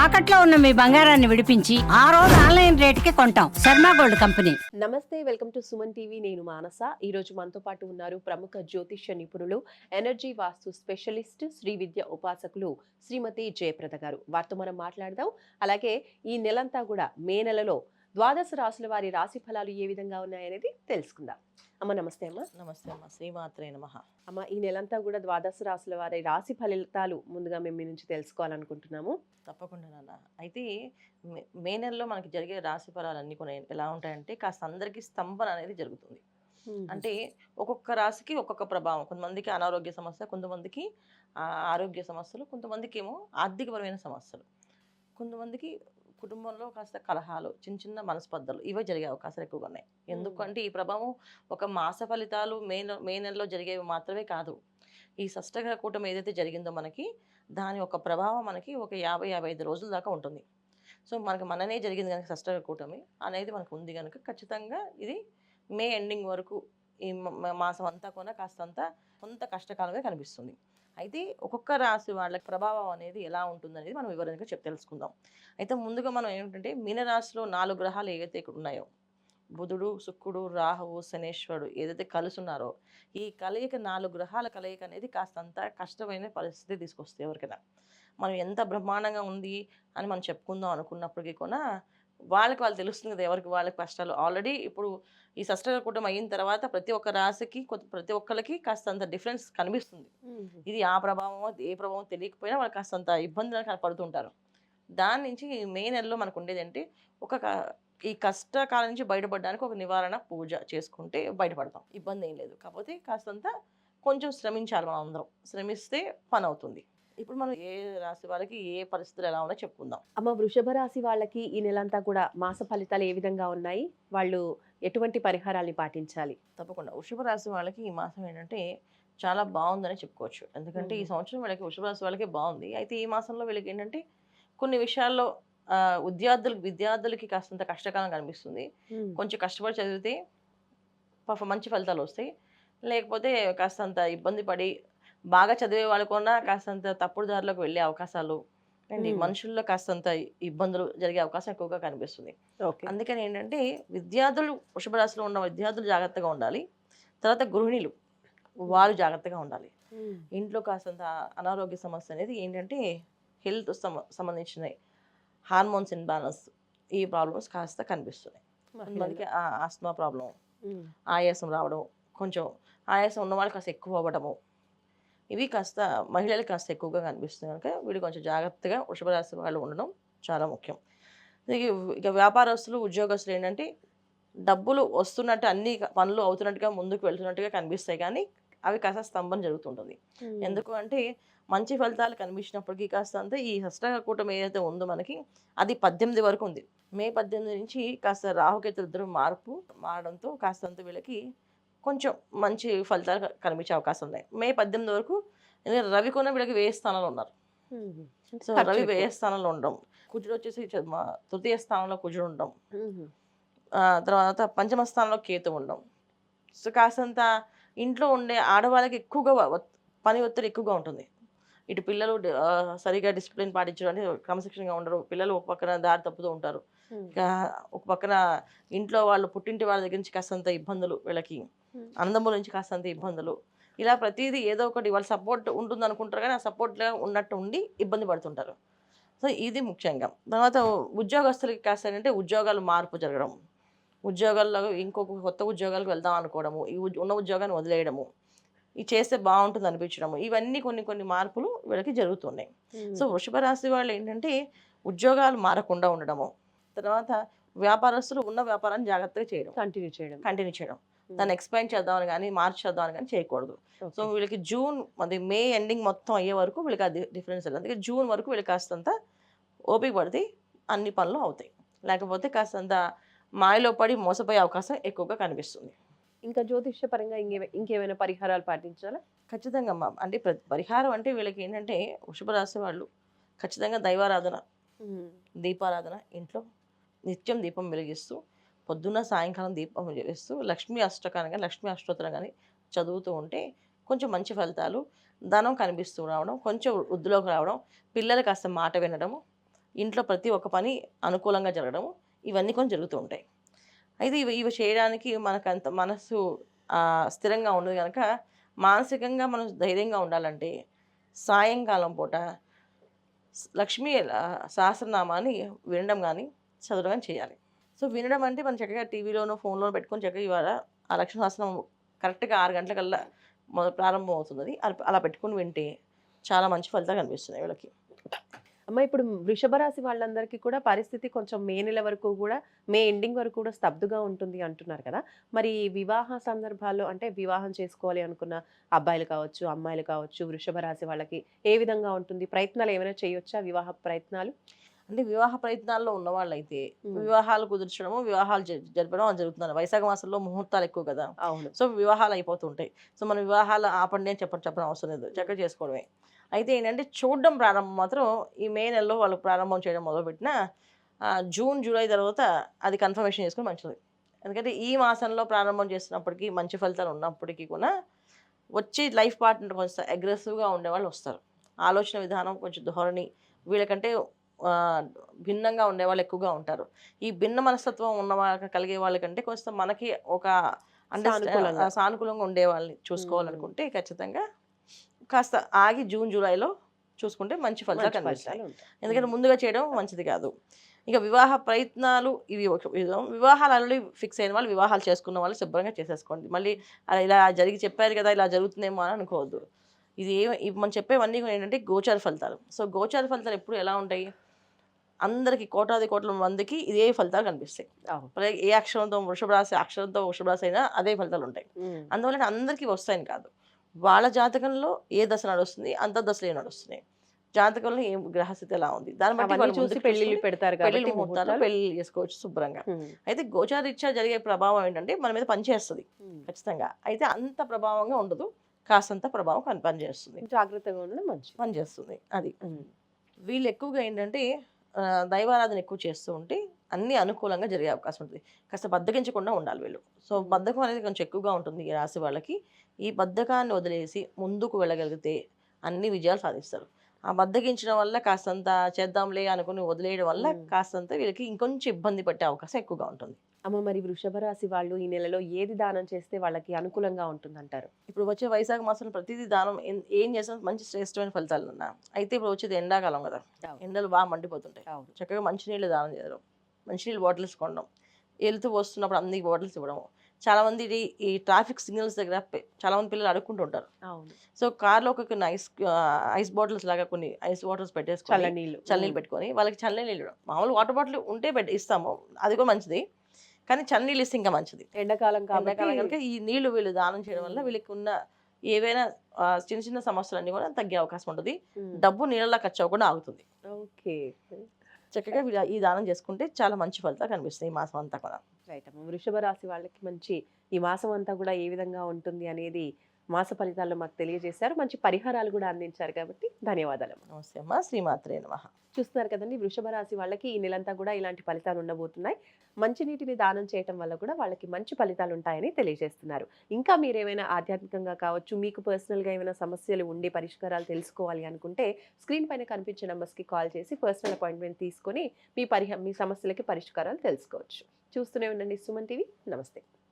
తాకట్లో ఉన్న మీ బంగారాన్ని విడిపించి ఆ రోజు ఆన్లైన్ రేటుకి కొంటాం. Sharma gold company. నమస్తే, వెల్కమ్ టు సుమన్ టీవీ. నేను మానస. ఈ రోజు మనతో పాటు ఉన్నారు ప్రముఖ జ్యోతిష్య నిపుణులు, ఎనర్జీ వాస్తు స్పెషలిస్ట్, శ్రీ విద్య ఉపాసకులు శ్రీమతి జయప్రద గారు. వారితో మనం మాట్లాడదాం. అలాగే ఈ నెలంతా కూడా మే నెలలో ద్వాదశ రాశుల వారి రాశి ఫలాలు ఏ విధంగా ఉన్నాయనేది తెలుసుకుందాం. అమ్మ నమస్తే. అమ్మ నమస్తే అమ్మ, శ్రీమాత్రే నమః. అమ్మ, ఈ నెలంతా కూడా ద్వాదశ రాశుల వారి రాశి ఫలితాలు ముందుగా మేము మీ నుంచి తెలుసుకోవాలనుకుంటున్నాము. తప్పకుండా నాన్న. అయితే మే నెలలో మనకి జరిగే రాశి ఫలాలన్నీ కూడా ఎలా ఉంటాయంటే కాస్త అందరికీ స్తంభన అనేది జరుగుతుంది. అంటే ఒక్కొక్క రాశికి ఒక్కొక్క ప్రభావం. కొంతమందికి అనారోగ్య సమస్య, కొంతమందికి ఆరోగ్య సమస్యలు, కొంతమందికి ఏమో ఆర్థికపరమైన సమస్యలు, కొంతమందికి కుటుంబంలో కాస్త కలహాలు, చిన్న చిన్న మనస్పర్ధలు ఇవే జరిగే అవకాశాలు ఎక్కువగా ఉన్నాయి. ఎందుకంటే ఈ ప్రభావం ఒక మాస ఫలితాలు మే నెలలో జరిగేవి మాత్రమే కాదు. ఈ షష్టగ్రహ కూటమి ఏదైతే జరిగిందో మనకి దాని ఒక ప్రభావం మనకి ఒక 50-55 రోజుల దాకా ఉంటుంది. సో మనకి మననే జరిగింది కనుక షష్టగ్రహ కూటమి అనేది మనకు ఉంది కనుక ఖచ్చితంగా ఇది మే ఎండింగ్ వరకు ఈ మాసం అంతా కూడా కాస్తంత కొంత కష్టకాలంగా కనిపిస్తుంది. అయితే ఒక్కొక్క రాశి వాళ్ళకి ప్రభావం అనేది ఎలా ఉంటుంది అనేది మనం వివరంగా తెలుసుకుందాం. అయితే ముందుగా మనం ఏంటంటే మీనరాశిలో 4 గ్రహాలు ఏవైతే ఇక్కడ ఉన్నాయో, బుధుడు, శుక్రుడు, రాహువు, శనేశ్వరుడు ఏదైతే కలిసి ఉన్నారో ఈ కలయిక 4 గ్రహాల కలయిక అనేది కాస్తంత కష్టమైన పరిస్థితి తీసుకొస్తాయి ఎవరికైనా. మనం ఎంత బ్రహ్మాండంగా ఉంది అని మనం చెప్పుకుందాం అనుకున్నప్పటికీ కూడా వాళ్ళు తెలుస్తుంది కదా ఎవరికి వాళ్ళకి కష్టాలు. ఆల్రెడీ ఇప్పుడు ఈ షష్టగ్రహ కూటమి అయిన తర్వాత ప్రతి ఒక్క రాశికి ప్రతి ఒక్కరికి కాస్తంత డిఫరెన్స్ కనిపిస్తుంది. ఇది ఆ ప్రభావమో ఏ ప్రభావం తెలియకపోయినా వాళ్ళు కాస్తంత ఇబ్బందులు పడుతుంటారు. దాని నుంచి మే నెలలో మనకు ఉండేది అంటే ఈ కష్టకాలం నుంచి బయటపడడానికి ఒక నివారణ పూజ చేసుకుంటే బయటపడతాం. ఇబ్బంది ఏం లేదు. కాకపోతే కాస్తంత కొంచెం శ్రమించాలి. మనం అందరం శ్రమిస్తే పని అవుతుంది. ఇప్పుడు మనం ఏ రాశి వాళ్ళకి ఏ పరిస్థితులు ఎలా ఉన్నాయో చెప్పుకుందాం. అమ్మ, వృషభ రాశి వాళ్ళకి ఈ నెలంతా కూడా మాస ఫలితాలు ఏ విధంగా ఉన్నాయి? వాళ్ళు ఎటువంటి పరిహారాన్ని పాటించాలి? తప్పకుండా వృషభ రాశి వాళ్ళకి ఈ మాసం ఏంటంటే చాలా బాగుందని చెప్పుకోవచ్చు. ఎందుకంటే ఈ సంవత్సరం వీళ్ళకి వృషభ రాశి వాళ్ళకి బాగుంది. అయితే ఈ మాసంలో వీళ్ళకి ఏంటంటే కొన్ని విషయాల్లో విద్యార్థులకి కాస్తంత కష్టకాలం కనిపిస్తుంది. కొంచెం కష్టపడి చదివితే మంచి ఫలితాలు వస్తాయి. లేకపోతే కాస్తంత ఇబ్బంది పడి బాగా చదివే వాళ్ళకున్నా కాస్తంత తప్పుడు దారిలోకి వెళ్ళే అవకాశాలు అండి, మనుషుల్లో కాస్తంత ఇబ్బందులు జరిగే అవకాశం ఎక్కువగా కనిపిస్తుంది. అందుకని ఏంటంటే వృషభ రాశిలో ఉన్న విద్యార్థులు జాగ్రత్తగా ఉండాలి. తర్వాత గృహిణులు వాళ్ళు జాగ్రత్తగా ఉండాలి. ఇంట్లో కాస్తంత అనారోగ్య సమస్య అనేది ఏంటంటే హెల్త్ సంబంధించినవి, హార్మోన్స్ ఇన్బ్యాలెన్స్, ఈ ప్రాబ్లమ్స్ కాస్త కనిపిస్తున్నాయి. కొంతమందికి ఆస్తమా ప్రాబ్లం, ఆయాసం రావడం, కొంచెం ఆయాసం ఉన్న వాళ్ళు కాస్త ఎక్కువ అవ్వడము, ఇవి కాస్త మహిళలకు కాస్త ఎక్కువగా కనిపిస్తుంది కనుక వీళ్ళు కొంచెం జాగ్రత్తగా వృషభ రాశి వాళ్ళు ఉండడం చాలా ముఖ్యం. ఇక వ్యాపారస్తులు, ఉద్యోగస్తులు ఏంటంటే డబ్బులు వస్తున్నట్టు అన్ని పనులు అవుతున్నట్టుగా ముందుకు వెళ్తున్నట్టుగా కనిపిస్తాయి, కానీ అవి కాస్త స్తంభన జరుగుతుంటుంది. ఎందుకు అంటే మంచి ఫలితాలు కనిపించినప్పటికీ కాస్తంత ఈ షష్టగ్రహ కూటమి ఏదైతే ఉందో మనకి అది 18 వరకు ఉంది. మే 18 నుంచి కాస్త రాహుకేతులు ఇద్దరు మారడంతో కాస్తంత వీళ్ళకి కొంచెం మంచి ఫలితాలు కనిపించే అవకాశం ఉన్నాయి. మే 18 వరకు రవి కూడా వీళ్ళకి 1000 స్థానాలు ఉన్నారు. సో రవి 1000 స్థానంలో ఉండడం, కుజుడు వచ్చేసి తృతీయ స్థానంలో కుజుడు ఉండడం, తర్వాత పంచమ స్థానంలో కేతు ఉండడం. సో కాస్తంత ఇంట్లో ఉండే ఆడవాళ్ళకి ఎక్కువగా పని ఒత్తిడి ఎక్కువగా ఉంటుంది. ఇటు పిల్లలు సరిగా డిసిప్లిన్ పాటించడానికి క్రమశిక్షణగా ఉండరు. పిల్లలు ఒక పక్కన దారి తప్పుతూ ఉంటారు. ఒక పక్కన ఇంట్లో వాళ్ళు పుట్టింటి వాళ్ళ దగ్గర నుంచి కాస్తంత ఇబ్బందులు, వీళ్ళకి అన్నదమ్ముల నుంచి కాస్తంత ఇబ్బందులు, ఇలా ప్రతిదీ ఏదో ఒకటి వాళ్ళ సపోర్ట్ ఉంటుంది అనుకుంటారు, కానీ ఆ సపోర్ట్గా ఉన్నట్టు ఉండి ఇబ్బంది పడుతుంటారు. సో ఇది ముఖ్యంగా. తర్వాత ఉద్యోగస్తులకి కాస్త ఏంటంటే ఉద్యోగాలు మార్పు జరగడం, ఉద్యోగాల్లో ఇంకొక కొత్త ఉద్యోగాలకు వెళ్దాం అనుకోవడము, ఈ ఉన్న ఉద్యోగాన్ని వదిలేయడము, ఇది చేస్తే బాగుంటుంది అనిపించడము, ఇవన్నీ కొన్ని మార్పులు వీళ్ళకి జరుగుతున్నాయి. సో వృషభ రాశి వాళ్ళు ఏంటంటే ఉద్యోగాలు మారకుండా ఉండడము, తర్వాత వ్యాపారస్తులు ఉన్న వ్యాపారాన్ని జాగ్రత్తగా చేయడం, కంటిన్యూ చేయడం, దాన్ని ఎక్స్పాండ్ చేద్దామని కానీ మార్చేద్దామని కానీ చేయకూడదు. సో వీళ్ళకి మే ఎండింగ్ మొత్తం అయ్యే వరకు వీళ్ళకి అది డిఫరెన్స్ లేదు. అందుకే జూన్ వరకు వీళ్ళకి కాస్తంత ఓపిక పడితే అన్ని పనులు అవుతాయి. లేకపోతే కాస్తంత మాయలో పడి మోసపోయే అవకాశం ఎక్కువగా కనిపిస్తుంది. ఇంకా జ్యోతిష్య పరంగా ఇంకేమైనా పరిహారాలు పాటించాలా? ఖచ్చితంగా అమ్మ. అంటే పరిహారం అంటే వీళ్ళకి ఏంటంటే వృషభ రాశి వాళ్ళు ఖచ్చితంగా దైవారాధన, దీపారాధన, ఇంట్లో నిత్యం దీపం వెలిగిస్తూ పొద్దున్న సాయంకాలం దీపం వెలిగిస్తూ లక్ష్మీ అష్టకాన్ని కానీ లక్ష్మీ అష్టోత్తరం కానీ చదువుతూ ఉంటే కొంచెం మంచి ఫలితాలు, ధనం కనిపిస్తూ రావడం, కొంచెం వృద్ధిలోకి రావడం, పిల్లలు కాస్త మాట వినడము, ఇంట్లో ప్రతి ఒక్క పని అనుకూలంగా జరగడం, ఇవన్నీ కొన్ని జరుగుతూ ఉంటాయి. అయితే ఇవి చేయడానికి మనకంత మనసు స్థిరంగా ఉండదు గనక, మానసికంగా మనం ధైర్యంగా ఉండాలంటే, సాయంకాలం పూట లక్ష్మీ సహస్రనామాన్ని వినడం గానీ, చదవడం గానీ చేయాలి. సో, వినడం అంటే మనం చక్కగా టీవీలోనో, ఫోన్‌లోనో పెట్టుకొని చక్కగా ఇవాళ ఆ లక్ష్మీ సహస్రనామం కరెక్ట్‌గా 6 గంటలకల్లా ప్రారంభం అవుతుందది. అలా పెట్టుకొని వింటే చాలా మంచి ఫలితాలు కనిపిస్తున్నాయి వీళ్ళకి. అమ్మ ఇప్పుడు వృషభ రాశి వాళ్ళందరికీ కూడా పరిస్థితి కొంచెం మే నెల వరకు కూడా మే ఎండింగ్ వరకు కూడా స్తబ్దుగా ఉంటుంది అంటున్నారు కదా! మరి వివాహ సందర్భాల్లో అంటే వివాహం చేసుకోవాలి అనుకున్న అబ్బాయిలు కావచ్చు, అమ్మాయిలు కావచ్చు, వృషభ రాశి వాళ్ళకి ఏ విధంగా ఉంటుంది? ప్రయత్నాలు ఏమైనా చేయొచ్చా వివాహ ప్రయత్నాలు? అంటే వివాహ ప్రయత్నాల్లో ఉన్నవాళ్ళైతే హ్మ్. వివాహాలు కుదిర్చడము, వివాహాలు జరపడం అది జరుగుతుంది. వైశాఖ మాసంలో ముహూర్తాలు ఎక్కువ కదా! అవును. సో, వివాహాలు అయిపోతుంటాయి. సో, మనం వివాహాలు ఆపండి అని చెప్పడం అవసరం లేదు. చక్కగా చేసుకోవడమే. అయితే ఏంటంటే చూడడం ప్రారంభం మాత్రం ఈ మే నెలలో వాళ్ళు ప్రారంభం చేయడం మొదలుపెట్టినా జూన్, జూలై తర్వాత అది కన్ఫర్మేషన్ చేసుకొని మంచిది. ఎందుకంటే ఈ మాసంలో ప్రారంభం చేస్తున్నప్పటికీ మంచి ఫలితాలు ఉన్నప్పటికీ కూడా వచ్చి లైఫ్ పార్ట్నర్ కొంచెం అగ్రెసివ్‌గా ఉండేవాళ్ళు వస్తారు. ఆలోచన విధానం కొంచెం ధోరణి వీళ్ళకంటే భిన్నంగా ఉండేవాళ్ళు ఎక్కువగా ఉంటారు. ఈ భిన్న మనస్తత్వం కలిగే వాళ్ళకంటే కొంచెం మనకి ఒక సానుకూలంగా. సానుకూలంగా ఉండేవాళ్ళని చూసుకోవాలనుకుంటే ఖచ్చితంగా కాస్త ఆగి జూన్, జూలైలో చూసుకుంటే మంచి ఫలితాలు మంచి కనిపిస్తాయి. ఫలితాలు ఉంటాయి. ఎందుకంటే ముందుగా చేయడం మంచిది కాదు. ఇక వివాహ ప్రయత్నాలు ఇవి ఒక విధం. వివాహాలు ఆల్రెడీ ఫిక్స్ అయిన వాళ్ళు, వివాహాలు చేసుకున్న వాళ్ళు శుభ్రంగా చేసేసుకోండి. మళ్ళీ ఇలా జరిగి చెప్పారు కదా! ఇలా జరుగుతుందేమో అని అనుకోవద్దు. ఇవి మనం చెప్పేవన్నీ కూడా ఏంటంటే గోచార ఫలితాలు. సో, గోచార ఫలితాలు ఎప్పుడు ఎలా ఉంటాయి? అందరికి కోటాది కోట్ల మందికి ఇదే ఫలితాలు కనిపిస్తాయి. అవును. ఏ అక్షరంతో వృషభ రాశి అక్షరంతో వృషభ రాశి అయినా అదే ఫలితాలు ఉంటాయి. హ్మ్. అందువలన అందరికీ వస్తాయని కాదు. వాళ్ళ జాతకంలో ఏ దశ నడుస్తుంది, అంతర్దశలు ఏం నడుస్తున్నాయి. జాతకంలో ఏం గ్రహస్థితి ఎలా ఉంది. దాన్ని బట్టి అవన్నీ వాళ్ళు చూసి ముందుకు పెళ్ళిళ్ళు చూసుకొని పెడతారు పెళ్ళిళ్ళు కాబట్టి ముహూర్తాలు ముహూర్తాలు. పెళ్ళిళ్ళు చేసుకోవచ్చు శుభ్రంగా. హ్మ్. అయితే గోచారీత్యా జరిగే ప్రభావం ఏంటంటే మన మీద పనిచేస్తది హ్మ్. ఖచ్చితంగా. అయితే అంత ప్రభావంగా ఉండదు. కాస్తంత ప్రభావం పనిచేస్తుంది. జాగ్రత్తగా ఉండడం మంచిది. పనిచేస్తుంది. అది. హ్మ్. వీళ్ళు ఎక్కువగా ఏంటంటే దైవారాధన ఎక్కువ చేస్తూ ఉంటే అన్నీ అనుకూలంగా జరిగే అవకాశం ఉంటుంది. కాస్త బద్ధకించకుండా ఉండాలి వీళ్ళు. సో, బద్ధకం అనేది కొంచెం ఎక్కువగా ఉంటుంది ఈ రాశి వాళ్ళకి. ఈ బద్ధకాన్ని వదిలేసి ముందుకు వెళ్ళగలిగితే అన్ని విజయాలు సాధిస్తారు. ఆ బద్ధకించడం వల్ల కాస్తంత చేద్దాంలే అనుకుని వదిలేయడం వల్ల హ్మ్. కాస్తంత వీళ్ళకి ఇంకొంచెం ఇబ్బంది పట్టే అవకాశం ఎక్కువగా ఉంటుంది. అమ్మ మరి వృషభ రాశి వాళ్ళు ఈ నెలలో ఏది దానం చేస్తే వాళ్ళకి అనుకూలంగా ఉంటుందంటారు? ఇప్పుడు వచ్చే వైశాఖ మాసంలో ప్రతిదీ దానం ఏం చేసినా మంచి శ్రేష్టమైన ఫలితాలున్నా. అయితే ఇప్పుడు వచ్చేది ఎండాకాలం కదా! అవును. ఎండలు బాగా మండిపోతుంటాయి. అవును. చక్కగా మంచినీళ్ళు దానం చేయడం. మంచినీళ్ళు బాటిల్స్ కొనడం. వెళ్తూ వస్తున్నప్పుడు అందరికి బాటిల్స్ ఇవ్వడం. చాలామంది ఈ ట్రాఫిక్ సిగ్నల్స్ దగ్గర చాలామంది పిల్లలు అడుక్కుంటూ ఉంటారు. అవును. సో, కార్‌లో ఒక కొన్ని ఐస్ బాటిల్స్ లాగా కొన్ని ఐస్ వాటర్స్ పెట్టేసుకొని, చల్లనీళ్ళు. చల్లనీళ్ళు పెట్టుకొని వాళ్ళకి చల్లనీళ్ళు ఇవ్వడం. మామూలు వాటర్ బాటిల్ ఉంటే ఇస్తాము. అది కూడా మంచిది. కానీ చన్నీళ్ళు ఇస్తే ఇంకా మంచిది. ఎండాకాలం కాబట్టి ఎండాకాలం కనుక ఈ నీళ్లు వీళ్ళు దానం చేయడం వల్ల వీళ్ళకి ఉన్న ఏవైనా చిన్న చిన్న సమస్యలన్నీ కూడా తగ్గే అవకాశం ఉంటది. హ్మ్. డబ్బు నీళ్ళలా ఖర్చు అవ్వకుండా ఆగుతుంది. ఓకే. చక్కగా వీళ్ళు ఈ దానం చేసుకుంటే చాలా మంచి ఫలితాలు కనిపిస్తాయి ఈ మాసం అంతా కూడా. రైట్ అమ్మ. వృషభ రాశి వాళ్ళకి మంచి ఈ మాసం అంతా కూడా ఏ విధంగా ఉంటుంది అనేది మాస ఫలితాల్లో మాకు తెలియజేశారు. మంచి పరిహారాలు కూడా అందించారు కాబట్టి ధన్యవాదాలు. నమస్తే అమ్మ. శ్రీమాత్రే నమః. చూస్తున్నారు కదండి వృషభ రాశి వాళ్ళకి ఈ నెలంతా కూడా ఇలాంటి ఫలితాలు ఉండబోతున్నాయి. మంచినీటిని దానం చేయటం వల్ల కూడా వాళ్ళకి మంచి ఫలితాలు ఉంటాయని తెలియజేస్తున్నారు. ఇంకా మీరేమైనా ఆధ్యాత్మికంగా కావచ్చు, మీకు పర్సనల్‌గా ఏమైనా సమస్యలు ఉండి పరిష్కారాలు తెలుసుకోవాలి అనుకుంటే స్క్రీన్ పైన కనిపించే నంబర్స్‌కి కాల్ చేసి పర్సనల్ అపాయింట్మెంట్ తీసుకొని మీ సమస్యలకి పరిష్కారాలు తెలుసుకోవచ్చు. చూస్తూనే ఉండండి సుమన్ టీవీ. నమస్తే.